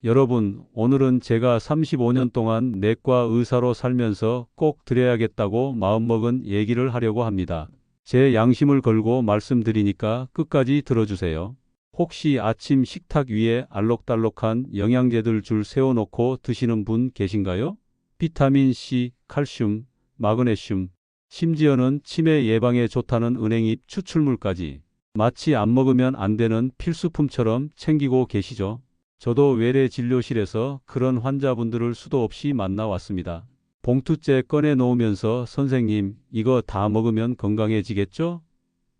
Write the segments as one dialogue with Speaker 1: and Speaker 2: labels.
Speaker 1: 여러분, 오늘은 제가 35년 동안 내과 의사로 살면서 꼭 드려야겠다고 마음먹은 얘기를 하려고 합니다. 제 양심을 걸고 말씀드리니까 끝까지 들어주세요. 혹시 아침 식탁 위에 알록달록한 영양제들 줄 세워놓고 드시는 분 계신가요? 비타민C, 칼슘, 마그네슘, 심지어는 치매 예방에 좋다는 은행잎 추출물까지 마치 안 먹으면 안 되는 필수품처럼 챙기고 계시죠? 저도 외래 진료실에서 그런 환자분들을 수도 없이 만나왔습니다. 봉투째 꺼내 놓으면서 선생님, 이거 다 먹으면 건강해지겠죠?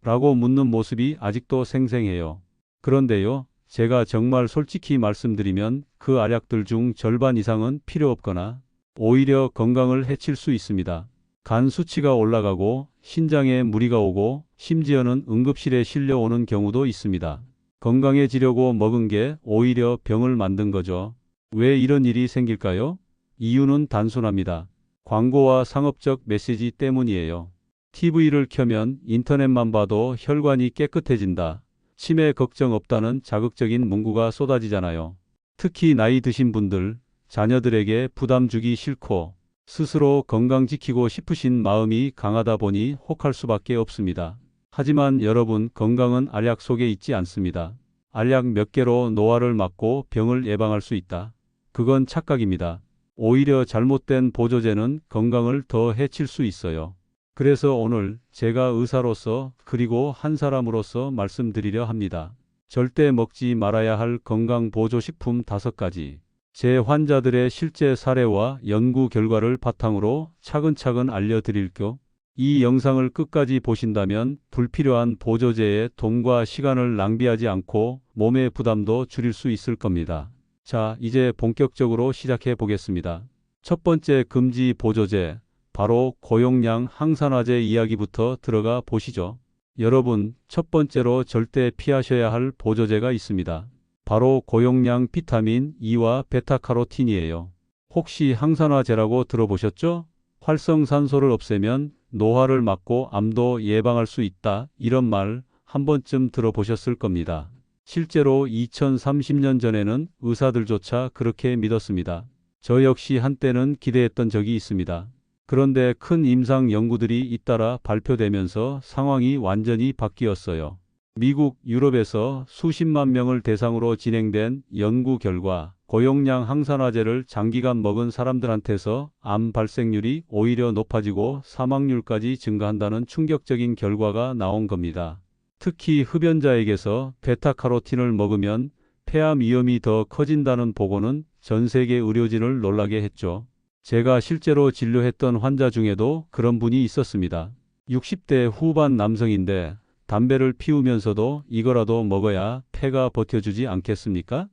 Speaker 1: 라고 묻는 모습이 아직도 생생해요. 그런데요, 제가 정말 솔직히 말씀드리면 그 알약들 중 절반 이상은 필요 없거나 오히려 건강을 해칠 수 있습니다. 간 수치가 올라가고 신장에 무리가 오고 심지어는 응급실에 실려오는 경우도 있습니다. 건강해지려고 먹은 게 오히려 병을 만든 거죠. 왜 이런 일이 생길까요? 이유는 단순합니다. 광고와 상업적 메시지 때문이에요. TV를 켜면 인터넷만 봐도 혈관이 깨끗해진다. 치매 걱정 없다는 자극적인 문구가 쏟아지잖아요. 특히 나이 드신 분들, 자녀들에게 부담 주기 싫고 스스로 건강 지키고 싶으신 마음이 강하다 보니 혹할 수밖에 없습니다. 하지만 여러분, 건강은 알약 속에 있지 않습니다. 알약 몇 개로 노화를 막고 병을 예방할 수 있다. 그건 착각입니다. 오히려 잘못된 보조제는 건강을 더 해칠 수 있어요. 그래서 오늘 제가 의사로서 그리고 한 사람으로서 말씀드리려 합니다. 절대 먹지 말아야 할 건강 보조식품 5가지. 제 환자들의 실제 사례와 연구 결과를 바탕으로 차근차근 알려드릴게요. 이 영상을 끝까지 보신다면 불필요한 보조제에 돈과 시간을 낭비하지 않고 몸의 부담도 줄일 수 있을 겁니다. 자, 이제 본격적으로 시작해 보겠습니다. 첫 번째 금지 보조제, 바로 고용량 항산화제 이야기부터 들어가 보시죠. 여러분, 첫 번째로 절대 피하셔야 할 보조제가 있습니다. 바로 고용량 비타민 E와 베타카로틴이에요. 혹시 항산화제라고 들어보셨죠? 활성산소를 없애면 노화를 막고 암도 예방할 수 있다. 이런 말 한 번쯤 들어보셨을 겁니다. 실제로 2030년 전에는 의사들조차 그렇게 믿었습니다. 저 역시 한때는 기대했던 적이 있습니다. 그런데 큰 임상 연구들이 잇따라 발표되면서 상황이 완전히 바뀌었어요. 미국, 유럽에서 수십만 명을 대상으로 진행된 연구 결과 고용량 항산화제를 장기간 먹은 사람들한테서 암 발생률이 오히려 높아지고 사망률까지 증가한다는 충격적인 결과가 나온 겁니다. 특히 흡연자에게서 베타카로틴을 먹으면 폐암 위험이 더 커진다는 보고는 전 세계 의료진을 놀라게 했죠. 제가 실제로 진료했던 환자 중에도 그런 분이 있었습니다. 60대 후반 남성인데 담배를 피우면서도 이거라도 먹어야 폐가 버텨주지 않겠습니까?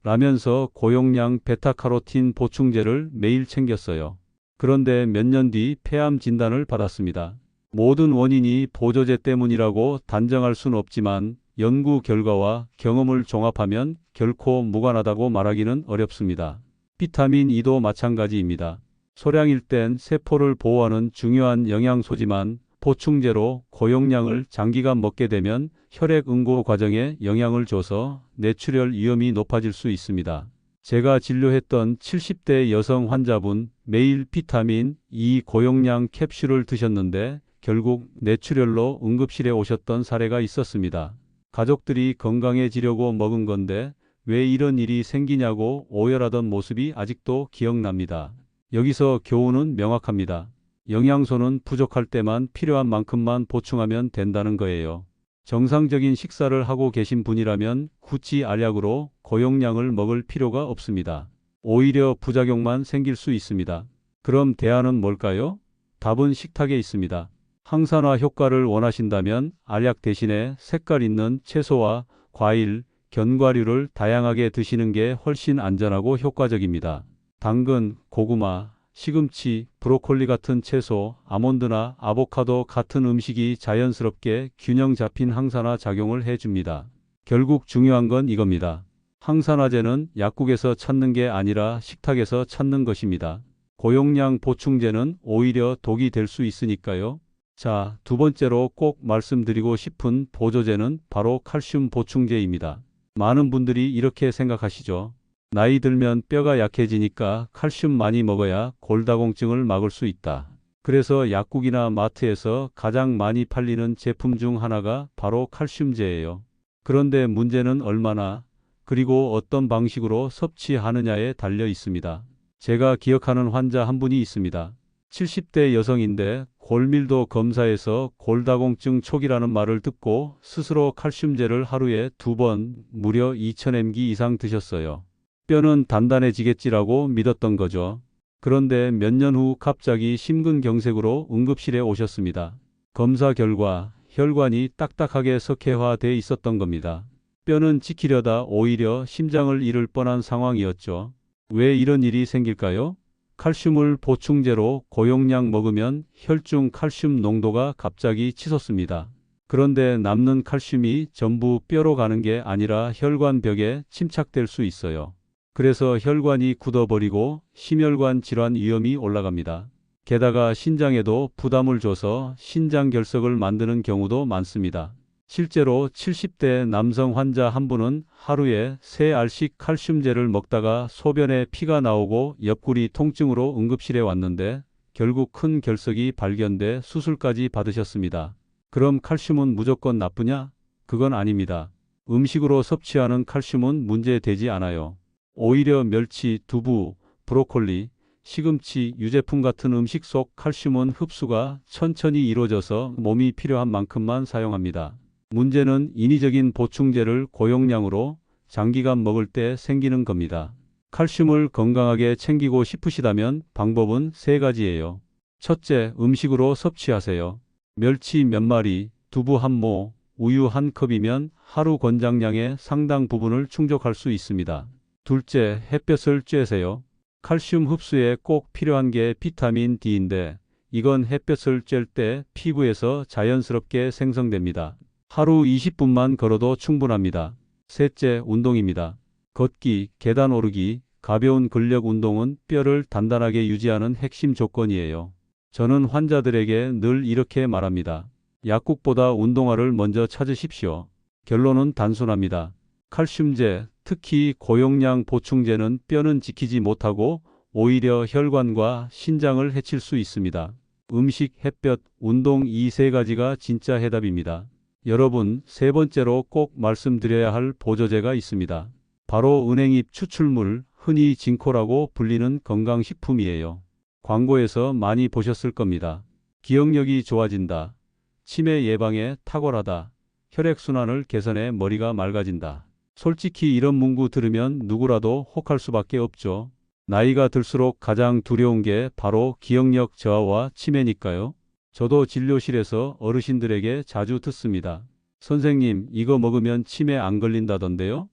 Speaker 1: 라면서 고용량 베타카로틴 보충제를 매일 챙겼어요. 그런데 몇 년 뒤 폐암 진단을 받았습니다. 모든 원인이 보조제 때문이라고 단정할 수는 없지만 연구 결과와 경험을 종합하면 결코 무관하다고 말하기는 어렵습니다. 비타민 E도 마찬가지입니다. 소량일 땐 세포를 보호하는 중요한 영양소지만 보충제로 고용량을 장기간 먹게 되면 혈액 응고 과정에 영향을 줘서 뇌출혈 위험이 높아질 수 있습니다. 제가 진료했던 70대 여성 환자분 매일 비타민 E 고용량 캡슐을 드셨는데 결국 뇌출혈로 응급실에 오셨던 사례가 있었습니다. 가족들이 건강해지려고 먹은 건데 왜 이런 일이 생기냐고 오열하던 모습이 아직도 기억납니다. 여기서 교훈은 명확합니다. 영양소는 부족할 때만 필요한 만큼만 보충하면 된다는 거예요. 정상적인 식사를 하고 계신 분이라면 굳이 알약으로 고용량을 먹을 필요가 없습니다. 오히려 부작용만 생길 수 있습니다. 그럼 대안은 뭘까요? 답은 식탁에 있습니다. 항산화 효과를 원하신다면 알약 대신에 색깔 있는 채소와 과일, 견과류를 다양하게 드시는 게 훨씬 안전하고 효과적입니다. 당근, 고구마, 시금치, 브로콜리 같은 채소, 아몬드나 아보카도 같은 음식이 자연스럽게 균형 잡힌 항산화 작용을 해줍니다. 결국 중요한 건 이겁니다. 항산화제는 약국에서 찾는 게 아니라 식탁에서 찾는 것입니다. 고용량 보충제는 오히려 독이 될 수 있으니까요. 자, 두 번째로 꼭 말씀드리고 싶은 보조제는 바로 칼슘 보충제입니다. 많은 분들이 이렇게 생각하시죠. 나이 들면 뼈가 약해지니까 칼슘 많이 먹어야 골다공증을 막을 수 있다. 그래서 약국이나 마트에서 가장 많이 팔리는 제품 중 하나가 바로 칼슘제예요. 그런데 문제는 얼마나, 그리고 어떤 방식으로 섭취하느냐에 달려 있습니다. 제가 기억하는 환자 한 분이 있습니다. 70대 여성인데 골밀도 검사에서 골다공증 초기라는 말을 듣고 스스로 칼슘제를 하루에 2번 무려 2000mg 이상 드셨어요. 뼈는 단단해지겠지라고 믿었던 거죠. 그런데 몇 년 후 갑자기 심근경색으로 응급실에 오셨습니다. 검사 결과 혈관이 딱딱하게 석회화돼 있었던 겁니다. 뼈는 지키려다 오히려 심장을 잃을 뻔한 상황이었죠. 왜 이런 일이 생길까요? 칼슘을 보충제로 고용량 먹으면 혈중 칼슘 농도가 갑자기 치솟습니다. 그런데 남는 칼슘이 전부 뼈로 가는 게 아니라 혈관벽에 침착될 수 있어요. 그래서 혈관이 굳어버리고 심혈관 질환 위험이 올라갑니다. 게다가 신장에도 부담을 줘서 신장결석을 만드는 경우도 많습니다. 실제로 70대 남성 환자 한 분은 하루에 3알씩 칼슘제를 먹다가 소변에 피가 나오고 옆구리 통증으로 응급실에 왔는데 결국 큰 결석이 발견돼 수술까지 받으셨습니다. 그럼 칼슘은 무조건 나쁘냐? 그건 아닙니다. 음식으로 섭취하는 칼슘은 문제되지 않아요. 오히려 멸치, 두부, 브로콜리, 시금치, 유제품 같은 음식 속 칼슘은 흡수가 천천히 이루어져서 몸이 필요한 만큼만 사용합니다. 문제는 인위적인 보충제를 고용량으로 장기간 먹을 때 생기는 겁니다. 칼슘을 건강하게 챙기고 싶으시다면 방법은 3가지예요. 첫째, 음식으로 섭취하세요. 멸치 몇 마리, 두부 한 모, 우유 한 컵이면 하루 권장량의 상당 부분을 충족할 수 있습니다. 둘째, 햇볕을 쬐세요. 칼슘 흡수에 꼭 필요한 게 비타민 D인데 이건 햇볕을 쬐을 때 피부에서 자연스럽게 생성됩니다. 하루 20분만 걸어도 충분합니다. 셋째, 운동입니다. 걷기, 계단 오르기, 가벼운 근력 운동은 뼈를 단단하게 유지하는 핵심 조건이에요. 저는 환자들에게 늘 이렇게 말합니다. 약국보다 운동화를 먼저 찾으십시오. 결론은 단순합니다. 칼슘제, 특히 고용량 보충제는 뼈는 지키지 못하고 오히려 혈관과 신장을 해칠 수 있습니다. 음식, 햇볕, 운동 이 3가지가 진짜 해답입니다. 여러분, 3번째로 꼭 말씀드려야 할 보조제가 있습니다. 바로 은행잎 추출물, 흔히 진코라고 불리는 건강식품이에요. 광고에서 많이 보셨을 겁니다. 기억력이 좋아진다. 치매 예방에 탁월하다. 혈액순환을 개선해 머리가 맑아진다. 솔직히 이런 문구 들으면 누구라도 혹할 수밖에 없죠. 나이가 들수록 가장 두려운 게 바로 기억력 저하와 치매니까요. 저도 진료실에서 어르신들에게 자주 듣습니다. 선생님, 이거 먹으면 치매 안 걸린다던데요?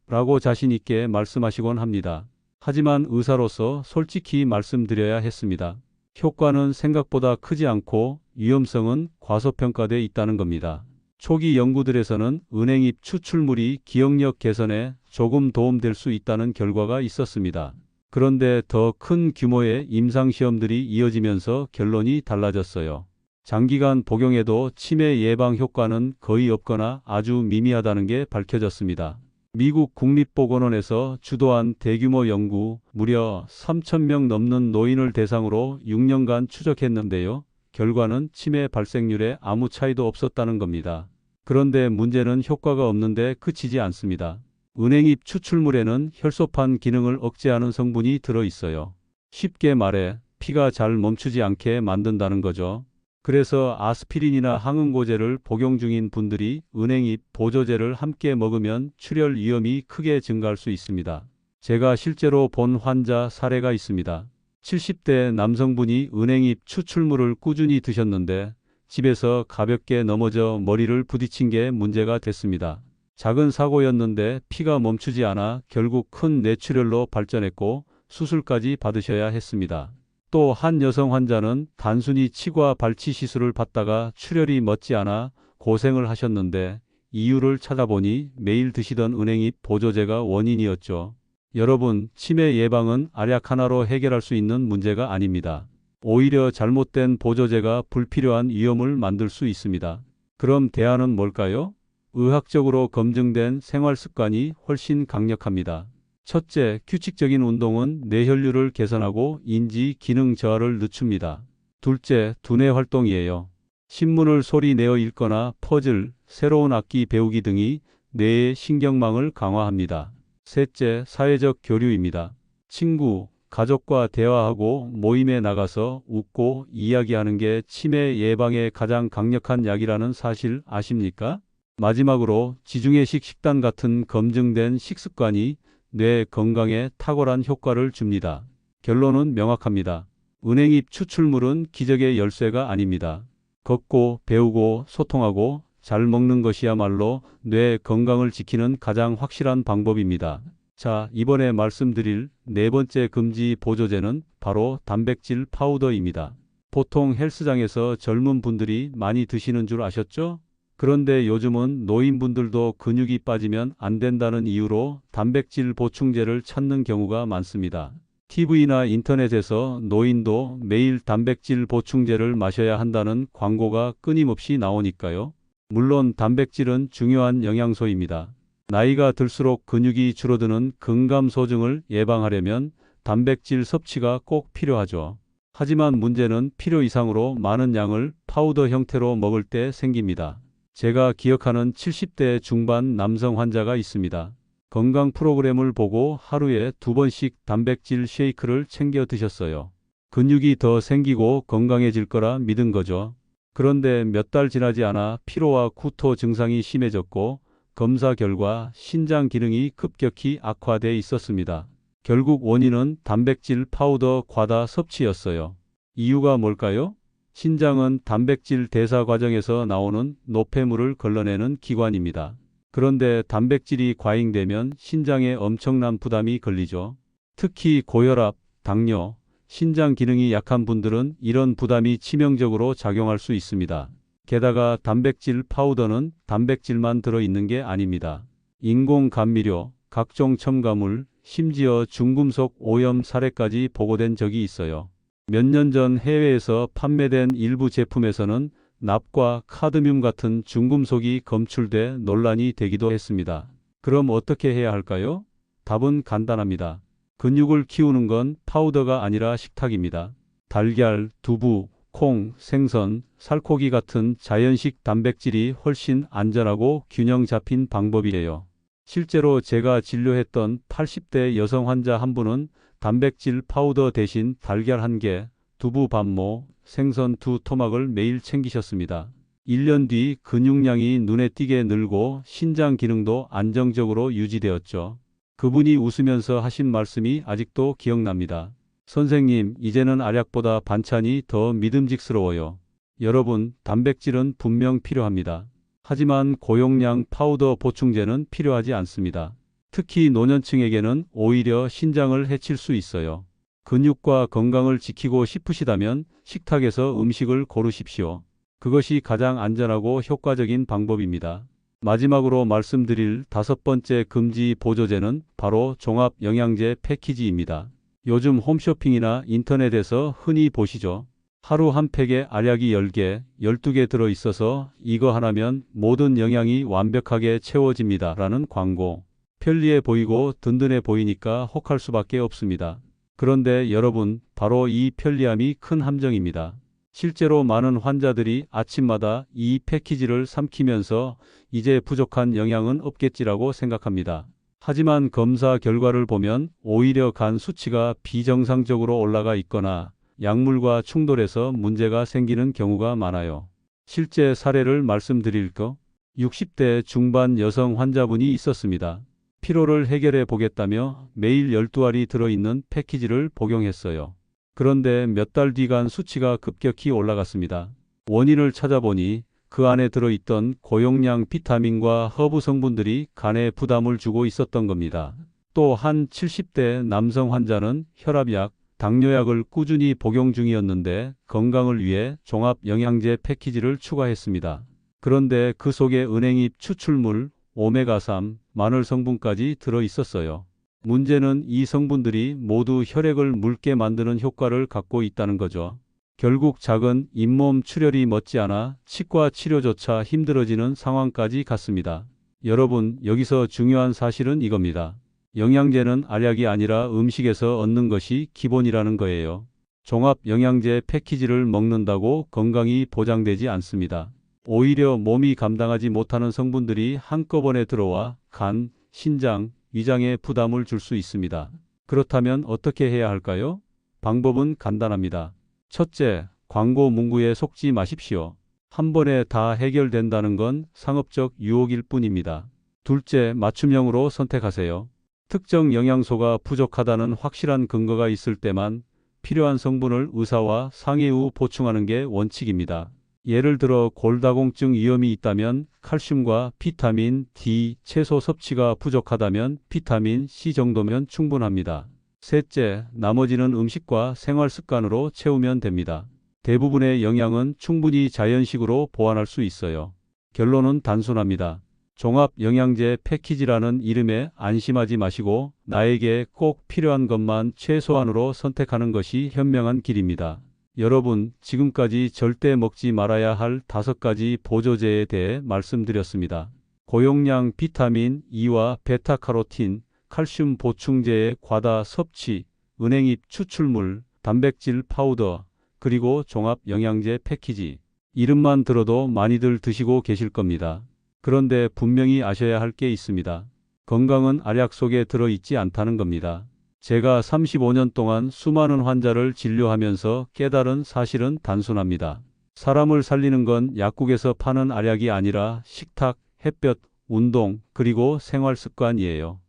Speaker 1: 라고 자신 있게 말씀하시곤 합니다. 하지만 의사로서 솔직히 말씀드려야 했습니다. 효과는 생각보다 크지 않고 위험성은 과소평가돼 있다는 겁니다. 초기 연구들에서는 은행잎 추출물이 기억력 개선에 조금 도움될 수 있다는 결과가 있었습니다. 그런데 더 큰 규모의 임상시험들이 이어지면서 결론이 달라졌어요. 장기간 복용해도 치매 예방 효과는 거의 없거나 아주 미미하다는 게 밝혀졌습니다. 미국 국립보건원에서 주도한 대규모 연구, 무려 3,000명 넘는 노인을 대상으로 6년간 추적했는데요. 결과는 치매 발생률에 아무 차이도 없었다는 겁니다. 그런데 문제는 효과가 없는데 그치지 않습니다. 은행잎 추출물에는 혈소판 기능을 억제하는 성분이 들어있어요. 쉽게 말해 피가 잘 멈추지 않게 만든다는 거죠. 그래서 아스피린이나 항응고제를 복용 중인 분들이 은행잎 보조제를 함께 먹으면 출혈 위험이 크게 증가할 수 있습니다. 제가 실제로 본 환자 사례가 있습니다. 70대 남성분이 은행잎 추출물을 꾸준히 드셨는데 집에서 가볍게 넘어져 머리를 부딪힌 게 문제가 됐습니다. 작은 사고였는데 피가 멈추지 않아 결국 큰 뇌출혈로 발전했고 수술까지 받으셔야 했습니다. 또 한 여성 환자는 단순히 치과 발치 시술을 받다가 출혈이 멎지 않아 고생을 하셨는데 이유를 찾아보니 매일 드시던 은행잎 보조제가 원인이었죠. 여러분, 치매 예방은 알약 하나로 해결할 수 있는 문제가 아닙니다. 오히려 잘못된 보조제가 불필요한 위험을 만들 수 있습니다. 그럼 대안은 뭘까요? 의학적으로 검증된 생활 습관이 훨씬 강력합니다. 첫째, 규칙적인 운동은 뇌혈류를 개선하고 인지 기능 저하를 늦춥니다. 둘째, 두뇌 활동이에요. 신문을 소리 내어 읽거나 퍼즐, 새로운 악기 배우기 등이 뇌의 신경망을 강화합니다. 셋째, 사회적 교류입니다. 친구, 가족과 대화하고 모임에 나가서 웃고 이야기하는 게 치매 예방에 가장 강력한 약이라는 사실 아십니까? 마지막으로 지중해식 식단 같은 검증된 식습관이 뇌 건강에 탁월한 효과를 줍니다. 결론은 명확합니다. 은행잎 추출물은 기적의 열쇠가 아닙니다. 걷고 배우고 소통하고 잘 먹는 것이야말로 뇌 건강을 지키는 가장 확실한 방법입니다. 자, 이번에 말씀드릴 네 번째 금지 보조제는 바로 단백질 파우더입니다. 보통 헬스장에서 젊은 분들이 많이 드시는 줄 아셨죠? 그런데 요즘은 노인분들도 근육이 빠지면 안 된다는 이유로 단백질 보충제를 찾는 경우가 많습니다. TV나 인터넷에서 노인도 매일 단백질 보충제를 마셔야 한다는 광고가 끊임없이 나오니까요. 물론 단백질은 중요한 영양소입니다. 나이가 들수록 근육이 줄어드는 근감소증을 예방하려면 단백질 섭취가 꼭 필요하죠. 하지만 문제는 필요 이상으로 많은 양을 파우더 형태로 먹을 때 생깁니다. 제가 기억하는 70대 중반 남성 환자가 있습니다. 건강 프로그램을 보고 하루에 2번씩 단백질 쉐이크를 챙겨 드셨어요. 근육이 더 생기고 건강해질 거라 믿은 거죠. 그런데 몇 달 지나지 않아 피로와 구토 증상이 심해졌고 검사 결과 신장 기능이 급격히 악화돼 있었습니다. 결국 원인은 단백질 파우더 과다 섭취였어요. 이유가 뭘까요? 신장은 단백질 대사 과정에서 나오는 노폐물을 걸러내는 기관입니다. 그런데 단백질이 과잉되면 신장에 엄청난 부담이 걸리죠. 특히 고혈압, 당뇨, 신장 기능이 약한 분들은 이런 부담이 치명적으로 작용할 수 있습니다. 게다가 단백질 파우더는 단백질만 들어있는 게 아닙니다. 인공 감미료, 각종 첨가물, 심지어 중금속 오염 사례까지 보고된 적이 있어요. 몇 년 전 해외에서 판매된 일부 제품에서는 납과 카드뮴 같은 중금속이 검출돼 논란이 되기도 했습니다. 그럼 어떻게 해야 할까요? 답은 간단합니다. 근육을 키우는 건 파우더가 아니라 식탁입니다. 달걀, 두부, 콩, 생선, 살코기 같은 자연식 단백질이 훨씬 안전하고 균형 잡힌 방법이에요. 실제로 제가 진료했던 80대 여성 환자 한 분은 단백질 파우더 대신 달걀 1개, 두부 반모, 생선 2토막을 매일 챙기셨습니다. 1년 뒤 근육량이 눈에 띄게 늘고 신장 기능도 안정적으로 유지되었죠. 그분이 웃으면서 하신 말씀이 아직도 기억납니다. 선생님, 이제는 알약보다 반찬이 더 믿음직스러워요. 여러분, 단백질은 분명 필요합니다. 하지만 고용량 파우더 보충제는 필요하지 않습니다. 특히 노년층에게는 오히려 신장을 해칠 수 있어요. 근육과 건강을 지키고 싶으시다면 식탁에서 음식을 고르십시오. 그것이 가장 안전하고 효과적인 방법입니다. 마지막으로 말씀드릴 5번째 금지 보조제는 바로 종합 영양제 패키지입니다. 요즘 홈쇼핑이나 인터넷에서 흔히 보시죠. 하루 한 팩에 알약이 10개, 12개 들어있어서 이거 하나면 모든 영양이 완벽하게 채워집니다. 라는 광고. 편리해 보이고 든든해 보이니까 혹할 수밖에 없습니다. 그런데 여러분, 바로 이 편리함이 큰 함정입니다. 실제로 많은 환자들이 아침마다 이 패키지를 삼키면서 이제 부족한 영양은 없겠지라고 생각합니다. 하지만 검사 결과를 보면 오히려 간 수치가 비정상적으로 올라가 있거나 약물과 충돌해서 문제가 생기는 경우가 많아요. 실제 사례를 말씀드릴까? 60대 중반 여성 환자분이 있었습니다. 피로를 해결해 보겠다며 매일 12알이 들어있는 패키지를 복용했어요. 그런데 몇 달 뒤 간 수치가 급격히 올라갔습니다. 원인을 찾아보니 그 안에 들어있던 고용량 비타민과 허브 성분들이 간에 부담을 주고 있었던 겁니다. 또 한 70대 남성 환자는 혈압약, 당뇨약을 꾸준히 복용 중이었는데 건강을 위해 종합 영양제 패키지를 추가했습니다. 그런데 그 속에 은행잎 추출물, 오메가3, 마늘 성분까지 들어 있었어요. 문제는 이 성분들이 모두 혈액을 묽게 만드는 효과를 갖고 있다는 거죠. 결국 작은 잇몸 출혈이 머지않아 치과 치료조차 힘들어지는 상황까지 갔습니다. 여러분, 여기서 중요한 사실은 이겁니다. 영양제는 알약이 아니라 음식에서 얻는 것이 기본이라는 거예요. 종합 영양제 패키지를 먹는다고 건강이 보장되지 않습니다. 오히려 몸이 감당하지 못하는 성분들이 한꺼번에 들어와 간, 신장, 위장에 부담을 줄 수 있습니다. 그렇다면 어떻게 해야 할까요? 방법은 간단합니다. 첫째, 광고 문구에 속지 마십시오. 한 번에 다 해결된다는 건 상업적 유혹일 뿐입니다. 둘째, 맞춤형으로 선택하세요. 특정 영양소가 부족하다는 확실한 근거가 있을 때만 필요한 성분을 의사와 상의 후 보충하는 게 원칙입니다. 예를 들어 골다공증 위험이 있다면 칼슘과 비타민 D, 채소 섭취가 부족하다면 비타민 C 정도면 충분합니다. 셋째, 나머지는 음식과 생활 습관으로 채우면 됩니다. 대부분의 영양은 충분히 자연식으로 보완할 수 있어요. 결론은 단순합니다. 종합 영양제 패키지라는 이름에 안심하지 마시고 나에게 꼭 필요한 것만 최소한으로 선택하는 것이 현명한 길입니다. 여러분, 지금까지 절대 먹지 말아야 할 5가지 보조제에 대해 말씀드렸습니다. 고용량 비타민 E와 베타카로틴, 칼슘 보충제의 과다 섭취, 은행잎 추출물, 단백질 파우더, 그리고 종합 영양제 패키지. 이름만 들어도 많이들 드시고 계실 겁니다. 그런데 분명히 아셔야 할 게 있습니다. 건강은 알약 속에 들어있지 않다는 겁니다. 제가 35년 동안 수많은 환자를 진료하면서 깨달은 사실은 단순합니다. 사람을 살리는 건 약국에서 파는 알약이 아니라 식탁, 햇볕, 운동, 그리고 생활 습관이에요.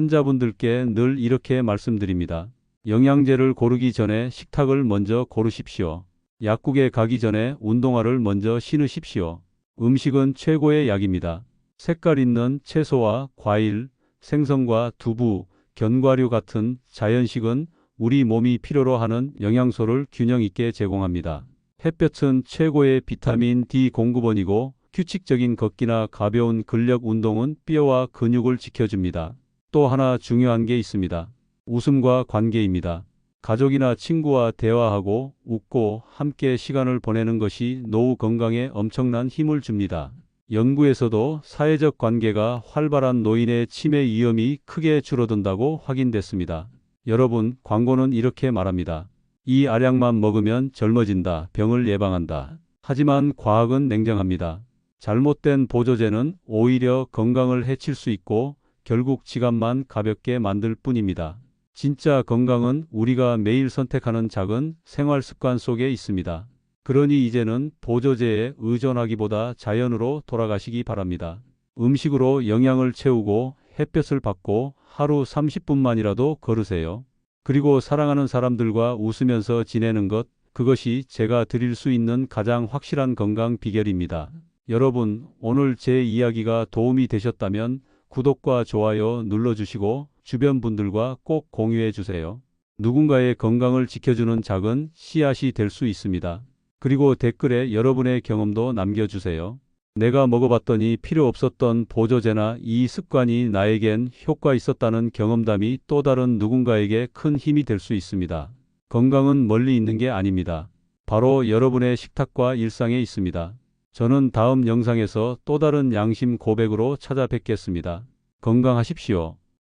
Speaker 1: 환자분들께 늘 이렇게 말씀드립니다. 영양제를 고르기 전에 식탁을 먼저 고르십시오. 약국에 가기 전에 운동화를 먼저 신으십시오. 음식은 최고의 약입니다. 색깔 있는 채소와 과일, 생선과 두부, 견과류 같은 자연식은 우리 몸이 필요로 하는 영양소를 균형 있게 제공합니다. 햇볕은 최고의 비타민 D 공급원이고 규칙적인 걷기나 가벼운 근력 운동은 뼈와 근육을 지켜줍니다. 또 하나 중요한 게 있습니다. 웃음과 관계입니다. 가족이나 친구와 대화하고 웃고 함께 시간을 보내는 것이 노후 건강에 엄청난 힘을 줍니다. 연구에서도 사회적 관계가 활발한 노인의 치매 위험이 크게 줄어든다고 확인됐습니다. 여러분, 광고는 이렇게 말합니다. 이 알약만 먹으면 젊어진다, 병을 예방한다. 하지만 과학은 냉정합니다. 잘못된 보조제는 오히려 건강을 해칠 수 있고 결국 지갑만 가볍게 만들 뿐입니다. 진짜 건강은 우리가 매일 선택하는 작은 생활 습관 속에 있습니다. 그러니 이제는 보조제에 의존하기보다 자연으로 돌아가시기 바랍니다. 음식으로 영양을 채우고 햇볕을 받고 하루 30분만이라도 걸으세요. 그리고 사랑하는 사람들과 웃으면서 지내는 것, 그것이 제가 드릴 수 있는 가장 확실한 건강 비결입니다. 여러분, 오늘 제 이야기가 도움이 되셨다면 구독과 좋아요 눌러주시고 주변 분들과 꼭 공유해 주세요. 누군가의 건강을 지켜주는 작은 씨앗이 될 수 있습니다. 그리고 댓글에 여러분의 경험도 남겨주세요. 내가 먹어봤더니 필요 없었던 보조제나 이 습관이 나에겐 효과 있었다는 경험담이 또 다른 누군가에게 큰 힘이 될 수 있습니다. 건강은 멀리 있는 게 아닙니다. 바로 여러분의 식탁과 일상에 있습니다. 저는 다음 영상에서 또 다른 양심 고백으로 찾아뵙겠습니다. 건강하십시오.